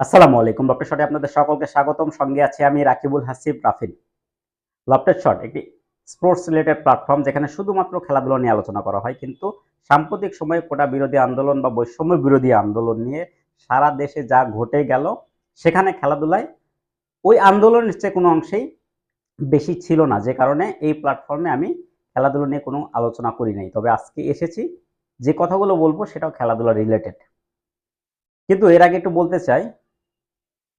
আসসালামু আলাইকুম। লফটেড শটে আপনাদের সকলকে স্বাগতম। সঙ্গে আছি আমি রাকিবুল হাসিব রাফিন। লফটেড শট একটি স্পোর্টস রিলেটেড প্ল্যাটফর্ম যেখানে শুধুমাত্র খেলাধুলা নিয়ে আলোচনা করা হয়। কিন্তু সাম্প্রতিক সময়ে কোটা বিরোধী আন্দোলন বা বৈষম্য বিরোধী আন্দোলন নিয়ে সারা দেশে যা ঘটে গেল, সেখানে খেলাধুলায় ওই আন্দোলনের চেয়ে কোনো অংশেই বেশি ছিল না। যে কারণে এই প্ল্যাটফর্মে আমি খেলাধুলা নিয়ে কোনো আলোচনা করি নাই। তবে আজকে এসেছি, যে কথাগুলো বলবো সেটাও খেলাধুলা রিলেটেড। কিন্তু এর আগে একটু বলতে চাই,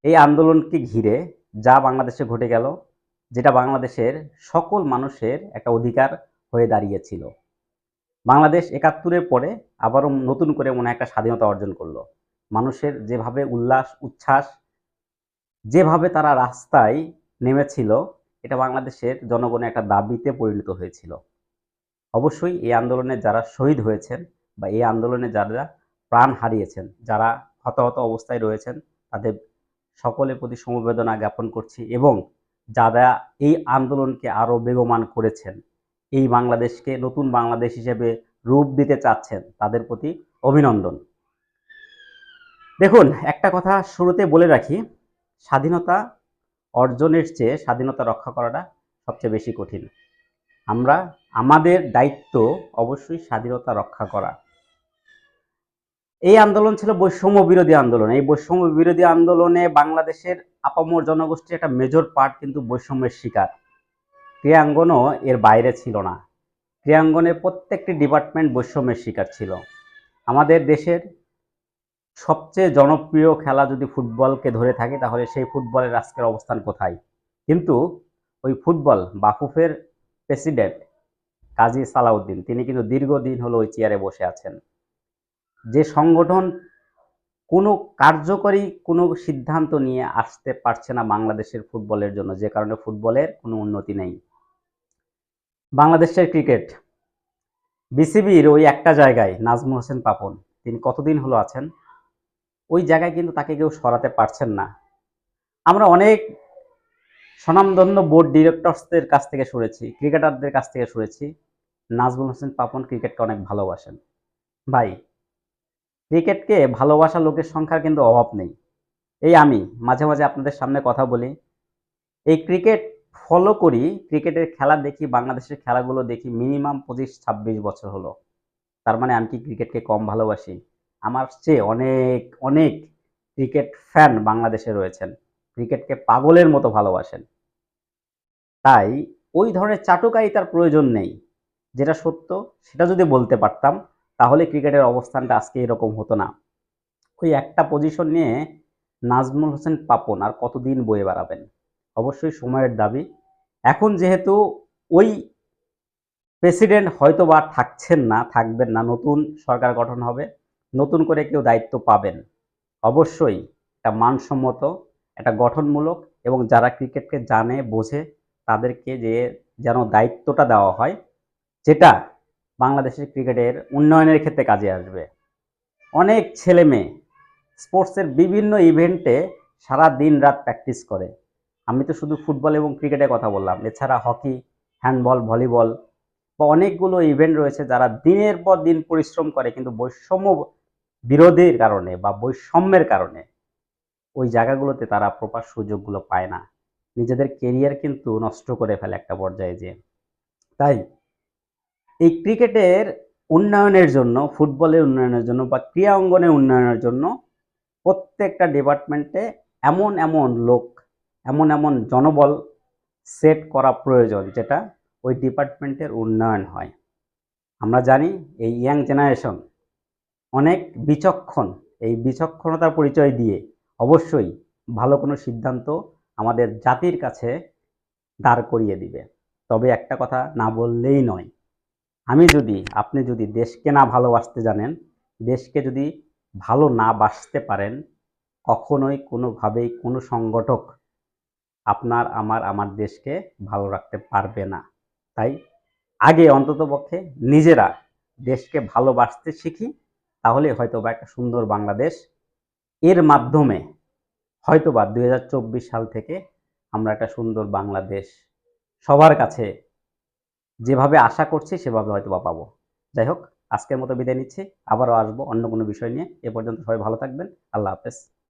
এই আন্দোলনকে ঘিরে যা বাংলাদেশে ঘটে গেল, যেটা বাংলাদেশের সকল মানুষের একটা অধিকার হয়ে দাঁড়িয়েছিল। বাংলাদেশ ৭১-এর পরে আবারও নতুন করে মনে হয় একটা স্বাধীনতা অর্জন করলো। মানুষের যেভাবে উল্লাস, উচ্ছ্বাস, যেভাবে তারা রাস্তায় নেমেছিল, এটা বাংলাদেশের জনগণের একটা দাবিতে পরিণত হয়েছিল। অবশ্যই এই আন্দোলনে যারা শহীদ হয়েছেন বা এই আন্দোলনে যারা প্রাণ হারিয়েছেন, যারা হতাহত অবস্থায় রয়েছেন, তাদের সকলের প্রতি সমবেদনা জ্ঞাপন করছি এবং যারা এই আন্দোলনকে আরও বেগবান করেছেন, এই বাংলাদেশকে নতুন বাংলাদেশ হিসেবে রূপ দিতে চাচ্ছেন, তাদের প্রতি অভিনন্দন। দেখুন, একটা কথা শুরুতে বলে রাখি, স্বাধীনতা অর্জনের চেয়ে স্বাধীনতা রক্ষা করাটা সবচেয়ে বেশি কঠিন। আমাদের দায়িত্ব অবশ্যই স্বাধীনতা রক্ষা করা। এই আন্দোলন ছিল বৈষম্য বিরোধী আন্দোলন। এই বৈষম্য বিরোধী আন্দোলনে বাংলাদেশের আপামর জনগোষ্ঠীর একটা মেজর পার্ট কিন্তু বৈষম্যের শিকার। ক্রীড়াঙ্গনও এর বাইরে ছিল না। ক্রীড়াঙ্গনের প্রত্যেকটি ডিপার্টমেন্ট বৈষম্যের শিকার ছিল। আমাদের দেশের সবচেয়ে জনপ্রিয় খেলা যদি ফুটবলকে ধরে থাকে, তাহলে সেই ফুটবলের আজকের অবস্থান কোথায়? কিন্তু ওই ফুটবল বাফুফের প্রেসিডেন্ট কাজী সালাউদ্দিন, তিনি কিন্তু দীর্ঘদিন হলো ওই চেয়ারে বসে আছেন। যে সংগঠন কোনো কার্যকরী কোনো সিদ্ধান্ত নিয়ে আসতে পারছে না বাংলাদেশের ফুটবলের জন্য, যে কারণে ফুটবলের কোনো উন্নতি নেই। বাংলাদেশের ক্রিকেট, বিসিবির ওই একটা জায়গায় নাজমুল হোসেন পাপন, তিনি কতদিন হলো আছেন, ওই জায়গায় কিন্তু তাকে কেউ সরাতে পারছেন না। আমরা অনেক স্বনামধন্য বোর্ড ডিরেক্টরসদের কাছ থেকে শুনেছি, ক্রিকেটারদের কাছ থেকে শুনেছি, নাজমুল হোসেন পাপন ক্রিকেটকে অনেক ভালোবাসেন। ভাই, ক্রিকেটকে ভালোবাসা লোকের সংখ্যার কিন্তু অভাব নেই। এই আমি মাঝে মাঝে আপনাদের সামনে কথা বলি, এই ক্রিকেট ফলো করি, ক্রিকেটের খেলা দেখি, বাংলাদেশের খেলাগুলো দেখি মিনিমাম ২৫-২৬ বছর হলো। তার মানে আমি কি ক্রিকেটকে কম ভালোবাসি? আমার চেয়ে অনেক অনেক ক্রিকেট ফ্যান বাংলাদেশে রয়েছেন, ক্রিকেটকে পাগলের মতো ভালোবাসেন। তাই ওই ধরনের চাটুকারিতার প্রয়োজন নেই। যেটা সত্য সেটা যদি বলতে পারতাম, তাহলে ক্রিকেটের অবস্থানটা আজকে এরকম হতো না। ওই একটা পজিশন নিয়ে নাজমুল হোসেন পাপন আর কতদিন বয়ে বেড়াবেন? অবশ্যই সময়ের দাবি। এখন যেহেতু ওই প্রেসিডেন্ট হয়তো বা থাকছেন না, থাকবেন না, নতুন সরকার গঠন হবে, নতুন করে কেউ দায়িত্ব পাবেন। অবশ্যই একটা মানসম্মত, একটা গঠনমূলক এবং যারা ক্রিকেটকে জানে বোঝে, তাদেরকে যেন দায়িত্বটা দেওয়া হয়, যেটা বাংলাদেশের ক্রিকেটের উন্নয়নের ক্ষেত্রে কাজে আসবে। অনেক ছেলে মেয়ে স্পোর্টসের বিভিন্ন ইভেন্টে সারা দিন রাত প্র্যাকটিস করে। আমি তো শুধু ফুটবল এবং ক্রিকেটের কথা বললাম, এছাড়া হকি, হ্যান্ডবল, ভলিবল বা অনেকগুলো ইভেন্ট রয়েছে যারা দিনের পর দিন পরিশ্রম করে, কিন্তু বৈষম্য বিরোধের কারণে বা বৈষম্যের কারণে ওই জায়গাগুলোতে তারা প্রপার সুযোগগুলো পায় না। নিজেদের কেরিয়ার কিন্তু নষ্ট করে ফেলে একটা পর্যায়ে যেয়ে। তাই এই ক্রিকেটের উন্নয়নের জন্য, ফুটবলের উন্নয়নের জন্য বা ক্রীড়া অঙ্গনের উন্নয়নের জন্য প্রত্যেকটা ডিপার্টমেন্টে এমন এমন লোক, এমন এমন জনবল সেট করা প্রয়োজন, যেটা ওই ডিপার্টমেন্টের উন্নয়ন হয়। আমরা জানি এই ইয়াং জেনারেশন অনেক বিচক্ষণ। এই বিচক্ষণতার পরিচয় দিয়ে অবশ্যই ভালো কোনো সিদ্ধান্ত আমাদের জাতির কাছে দাঁড় করিয়ে দিবে। তবে একটা কথা না বললেই নয়, আপনি যদি দেশকে না ভালোবাসতে জানেন, দেশকে যদি ভালো না বাসতে পারেন, কখনোই কোনোভাবেই কোনো সংগঠক আমার দেশকে ভালো রাখতে পারবে না। তাই আগে অন্ততপক্ষে নিজেরা দেশকে ভালোবাসতে শিখি, তাহলে হয়তোবা একটা সুন্দর বাংলাদেশ, এর মাধ্যমে হয়তোবা ২০২৪ সাল থেকে আমরা একটা সুন্দর বাংলাদেশ সবার কাছে যেভাবে আশা করছি সেভাবে হয়তোবা পাবো। যাই হোক, আজকের মতো বিদায় নিচ্ছি। আবারও আসবো অন্য কোনো বিষয় নিয়ে। এ পর্যন্ত সবাই ভালো থাকবেন। আল্লাহ হাফেজ।